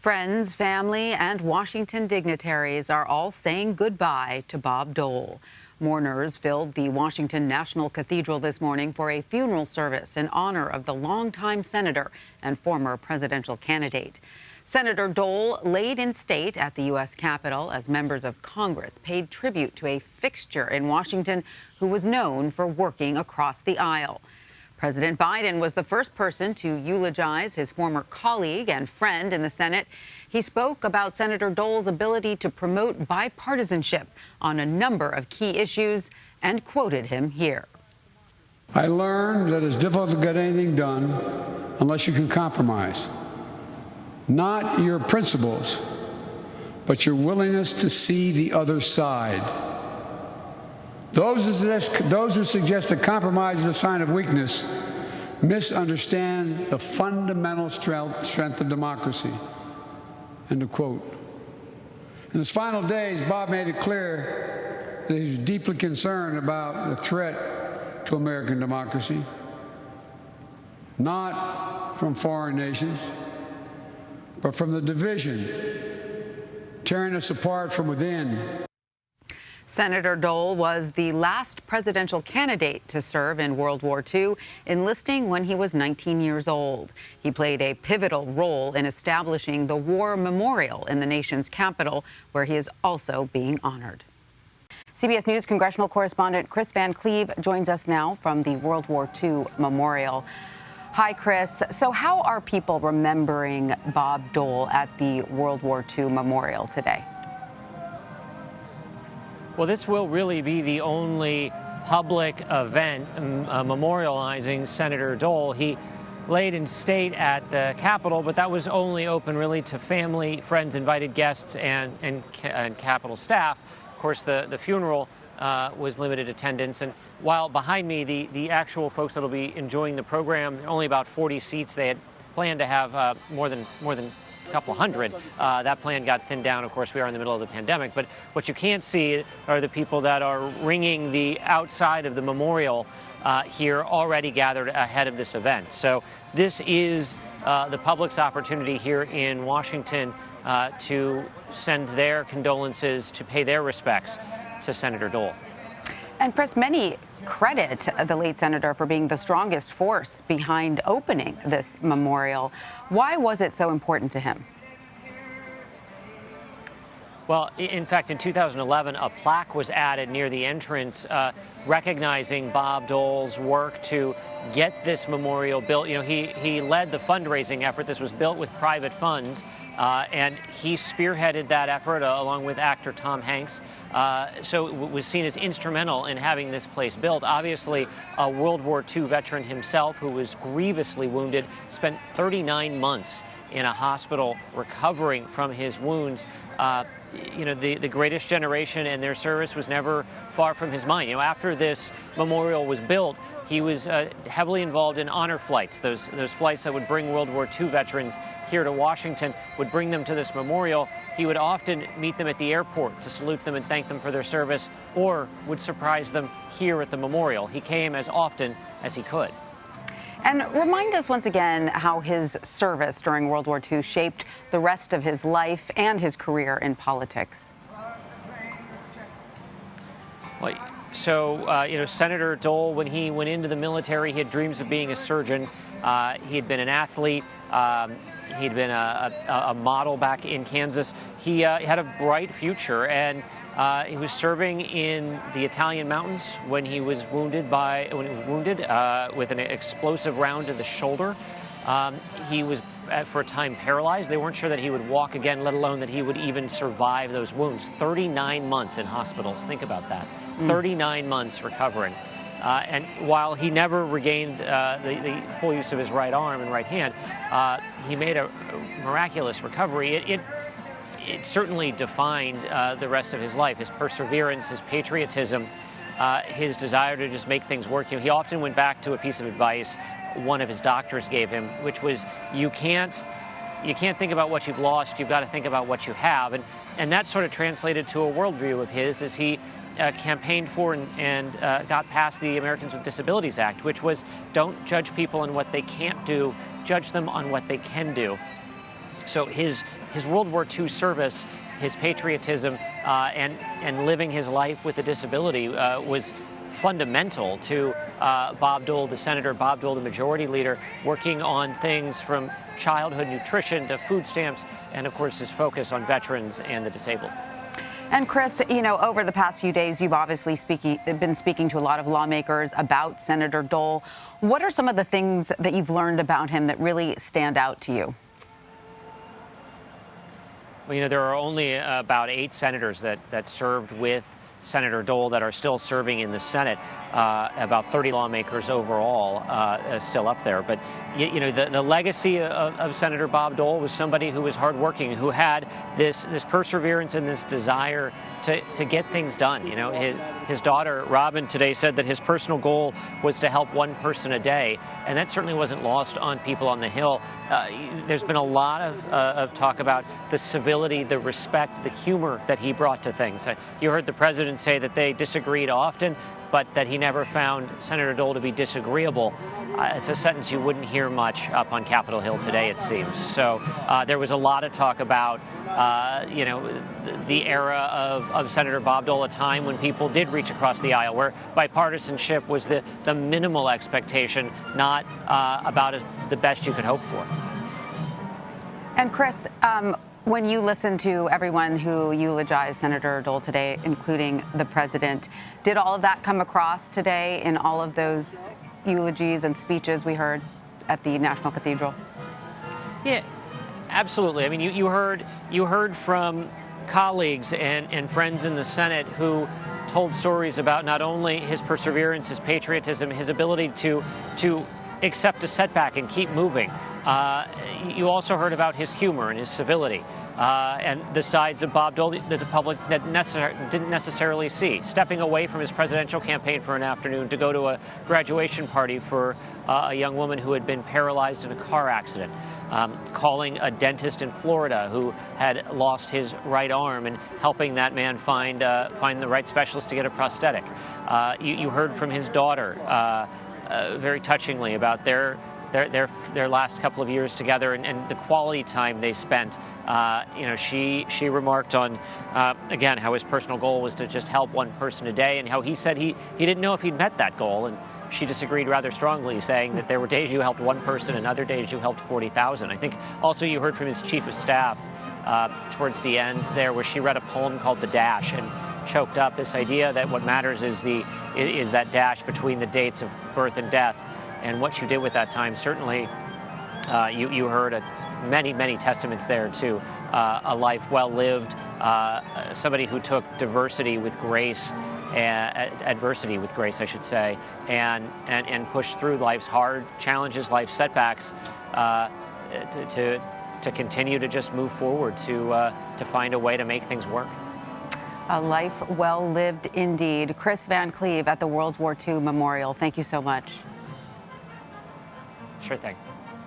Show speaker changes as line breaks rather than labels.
Friends, family, and Washington dignitaries are all saying goodbye to Bob Dole. Mourners filled the Washington National Cathedral this morning for a funeral service in honor of the longtime senator and former presidential candidate. Senator Dole laid in state at the U.S. Capitol as members of Congress paid tribute to a fixture in Washington who was known for working across the aisle. President Biden was the first person to eulogize his former colleague and friend in the Senate. He spoke about Senator Dole's ability to promote bipartisanship on a number of key issues and quoted him here.
I learned that it's difficult to get anything done unless you can compromise. Not your principles, but your willingness to see the other side. Those who suggest that compromise is a sign of weakness misunderstand the fundamental strength of democracy. End of quote. In his final days, Bob made it clear that he was deeply concerned about the threat to American democracy, not from foreign nations, but from the division tearing us apart from within.
Senator Dole was the last presidential candidate to serve in World War II, enlisting when he was 19 years old. He played a pivotal role in establishing the War Memorial in the nation's capital, where he is also being honored. CBS News congressional correspondent Kris Van Cleave joins us now from the World War II Memorial. Hi, Kris. So how are people remembering Bob Dole at the World War II Memorial today?
Well, this will really be the only public event memorializing Senator Dole. He laid in state at the Capitol, but that was only open really to family, friends, invited guests, and Capitol staff. Of course, the funeral was limited attendance. And while behind me, the actual folks that will be enjoying the program, only about 40 seats. They had planned to have more than a couple hundred. That plan got thinned down. Of course, we are in the middle of the pandemic. But what you can't see are the people that are ringing the outside of the memorial here, already gathered ahead of this event. So this is the public's opportunity here in Washington to send their condolences, to pay their respects to Senator Dole.
And Kris, many credit the late senator for being the strongest force behind opening this memorial. Why was it so important to him?
Well, in fact, in 2011, a plaque was added near the entrance recognizing Bob Dole's work to get this memorial built. You know, he led the fundraising effort. This was built with private funds, and he spearheaded that effort along with actor Tom Hanks. So it was seen as instrumental in having this place built. Obviously, a World War II veteran himself who was grievously wounded, spent 39 months in a hospital recovering from his wounds. You know, the greatest generation and their service was never far from his mind. You know, after this memorial was built, he was heavily involved in honor flights, those flights that would bring World War II veterans here to Washington, would bring them to this memorial. He would often meet them at the airport to salute them and thank them for their service, or would surprise them here at the memorial. He came as often as he could.
And remind us once again how his service during World War II shaped the rest of his life and his career in politics.
Well, so, you know, Senator Dole, when he went into the military, he had dreams of being a surgeon. He had been an athlete. He'd been a model back in Kansas. He had a bright future, and he was serving in the Italian mountains when he was wounded with an explosive round to the shoulder. He was for a time paralyzed. They weren't sure that he would walk again, let alone that he would even survive those wounds. 39 months in hospitals. Think about that. 39 months recovering. And while he never regained the full use of his right arm and right hand, he made a miraculous recovery. It certainly defined the rest of his life, his perseverance, his patriotism, his desire to just make things work. You know, he often went back to a piece of advice one of his doctors gave him, which was, you can't think about what you've lost, you've got to think about what you have. And that sort of translated to a worldview of his as he campaigned for and got passed the Americans with Disabilities Act, which was, don't judge people on what they can't do, judge them on what they can do. So his World War II service, his patriotism, and living his life with a disability was fundamental to Bob Dole, the senator, Bob Dole, the majority leader, working on things from childhood nutrition to food stamps, and of course his focus on veterans and the disabled.
And Kris, you know, over the past few days, you've obviously been speaking to a lot of lawmakers about Senator Dole. What are some of the things that you've learned about him that really stand out to you?
Well, you know, there are only about 8 senators that served with Senator Dole that are still serving in the Senate. About 30 lawmakers overall still up there. But, you know, the legacy of Senator Bob Dole was somebody who was hardworking, who had this perseverance and this desire to get things done. You know, his daughter, Robin, today said that his personal goal was to help one person a day, and that certainly wasn't lost on people on the Hill. There's been a lot of talk about the civility, the respect, the humor that he brought to things. You heard the president say that they disagreed often, but that he never found Senator Dole to be disagreeable. It's a sentence you wouldn't hear much up on Capitol Hill today, it seems. So there was a lot of talk about, you know, the era of Senator Bob Dole, a time when people did reach across the aisle, where bipartisanship was the minimal expectation, not about the best you could hope for.
And Kris, when you listen to everyone who eulogized Senator Dole today, including the president, did all of that come across today in all of those eulogies and speeches we heard at the National Cathedral?
Yeah, absolutely. I mean, you heard from colleagues and friends in the Senate who told stories about not only his perseverance, his patriotism, his ability to accept a setback and keep moving. You also heard about his humor and his civility, and the sides of Bob Dole that the public didn't necessarily see. Stepping away from his presidential campaign for an afternoon to go to a graduation party for a young woman who had been paralyzed in a car accident. Calling a dentist in Florida who had lost his right arm and helping that man find the right specialist to get a prosthetic. You heard from his daughter very touchingly about their last couple of years together and the quality time they spent. You know, she remarked on, again, how his personal goal was to just help one person a day, and how he said he didn't know if he'd met that goal. And she disagreed rather strongly, saying that there were days you helped one person and other days you helped 40,000. I think also you heard from his chief of staff towards the end there, where she read a poem called The Dash and choked up this idea that what matters is that dash between the dates of birth and death. And what you did with that time, certainly you heard many testaments there to a life well lived, somebody who took diversity with grace, adversity with grace, I should say, and pushed through life's hard challenges, life's setbacks, to continue to just move forward, to find a way to make things work.
A life well lived indeed. Kris Van Cleave at the World War II Memorial. Thank you so much.
Sure thing.